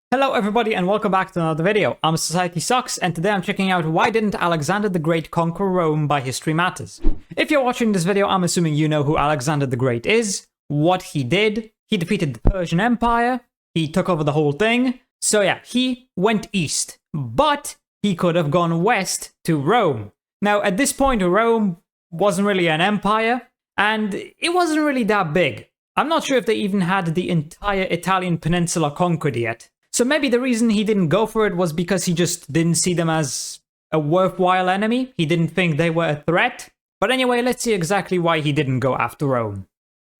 Hello everybody and welcome back to another video. I'm SocietySucks and today I'm checking out why didn't Alexander the Great conquer Rome by history matters. If you're watching this video, I'm assuming you know who Alexander the Great is, what he did. He defeated the Persian Empire, he took over the whole thing. So yeah, he went east, but he could have gone west to Rome. Now at this point Rome wasn't really an empire and it wasn't really that big. I'm not sure if they even had the entire Italian peninsula conquered yet. So maybe the reason he didn't go for it was because he just didn't see them as a worthwhile enemy. He didn't think they were a threat. But anyway, let's see exactly why he didn't go after Rome.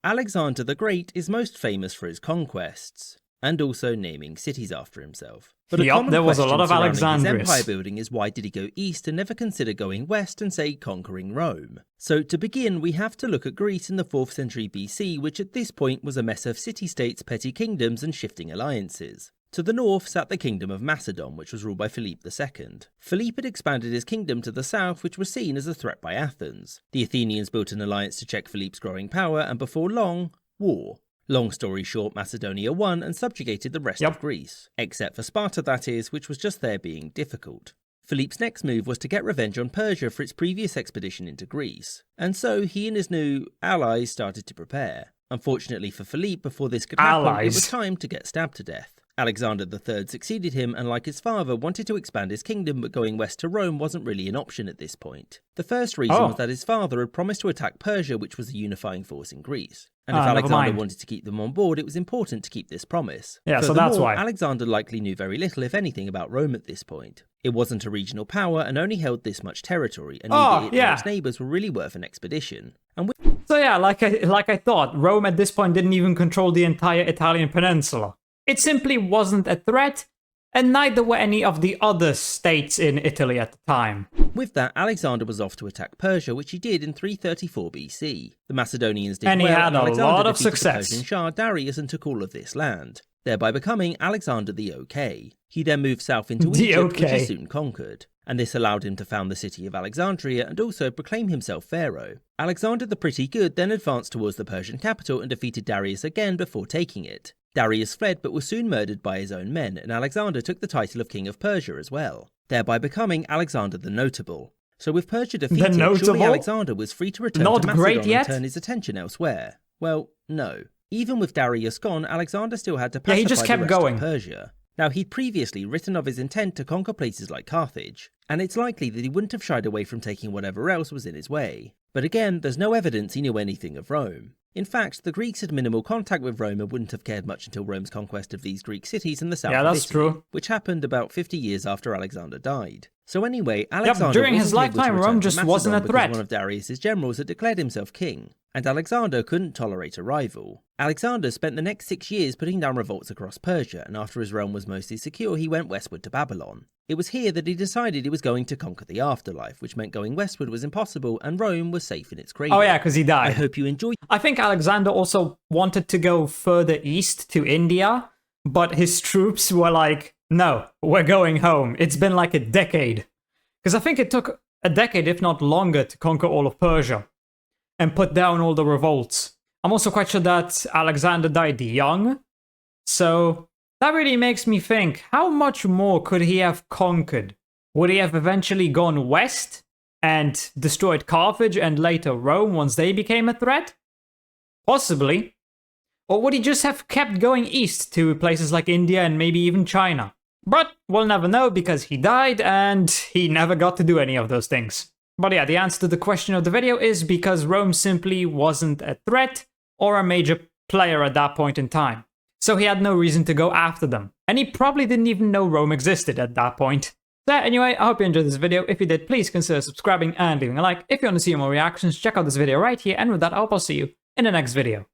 Alexander the Great is most famous for his conquests, and also naming cities after himself. But there was a lot of Alexandrians. Alexandrias. His empire building is why did he go east and never consider going west and say conquering Rome? So to begin, we have to look at Greece in the 4th century BC, which at this point was a mess of city-states, petty kingdoms and shifting alliances. To the north sat the kingdom of Macedon, which was ruled by Philip II. Philip had expanded his kingdom to the south, which was seen as a threat by Athens. The Athenians built an alliance to check Philip's growing power, and before long, war. Long story short, Macedonia won and subjugated the rest of Greece. Except for Sparta, that is, which was just there being difficult. Philip's next move was to get revenge on Persia for its previous expedition into Greece. And so he and his new allies started to prepare. Unfortunately for Philip, before this could happen, it was time to get stabbed to death. Alexander III succeeded him and, like his father, wanted to expand his kingdom, but going west to Rome wasn't really an option at this point. The first reason was that his father had promised to attack Persia, which was a unifying force in Greece. And if Alexander wanted to keep them on board, it was important to keep this promise. Yeah, so that's why. Alexander likely knew very little, if anything, about Rome at this point. It wasn't a regional power and only held this much territory, and neither it nor its neighbours were really worth an expedition. So yeah, like I thought, Rome at this point didn't even control the entire Italian peninsula. It simply wasn't a threat, and neither were any of the other states in Italy at the time. With that, Alexander was off to attack Persia, which he did in 334 BC. The Macedonians did and well, he had and Alexander a lot of defeated success. The Persian Shah Darius and took all of this land, thereby becoming Alexander the OK. He then moved south into Egypt, which he soon conquered, and this allowed him to found the city of Alexandria and also proclaim himself pharaoh. Alexander the Pretty Good then advanced towards the Persian capital and defeated Darius again before taking it. Darius fled but was soon murdered by his own men, and Alexander took the title of King of Persia as well, thereby becoming Alexander the Notable. So with Persia defeated, surely Alexander was free to return to Macedon and turn his attention elsewhere. Well, no. Even with Darius gone, Alexander still had to pacify the rest of Persia. Now, he'd previously written of his intent to conquer places like Carthage, and it's likely that he wouldn't have shied away from taking whatever else was in his way. But again, there's no evidence he knew anything of Rome. In fact, the Greeks had minimal contact with Rome and wouldn't have cared much until Rome's conquest of these Greek cities in the south of Italy, which happened about 50 years after Alexander died. So anyway, Alexander during his lifetime, Rome just wasn't a threat. One of Darius's generals had declared himself king, and Alexander couldn't tolerate a rival. Alexander spent the next 6 years putting down revolts across Persia, and after his realm was mostly secure, he went westward to Babylon. It was here that he decided he was going to conquer the afterlife, which meant going westward was impossible, and Rome was safe in its cradle. Oh yeah, because he died. I hope you enjoyed. I think Alexander also wanted to go further east to India, but his troops were like, no, we're going home. It's been like a decade. Because I think it took a decade, if not longer, to conquer all of Persia and put down all the revolts. I'm also quite sure that Alexander died young, so that really makes me think, how much more could he have conquered? Would he have eventually gone west and destroyed Carthage and later Rome once they became a threat? Possibly. Or would he just have kept going east to places like India and maybe even China? But we'll never know because he died and he never got to do any of those things. But yeah, the answer to the question of the video is because Rome simply wasn't a threat or a major player at that point in time. So he had no reason to go after them. And he probably didn't even know Rome existed at that point. So anyway, I hope you enjoyed this video. If you did, please consider subscribing and leaving a like. If you want to see more reactions, check out this video right here. And with that, I'll see you in the next video.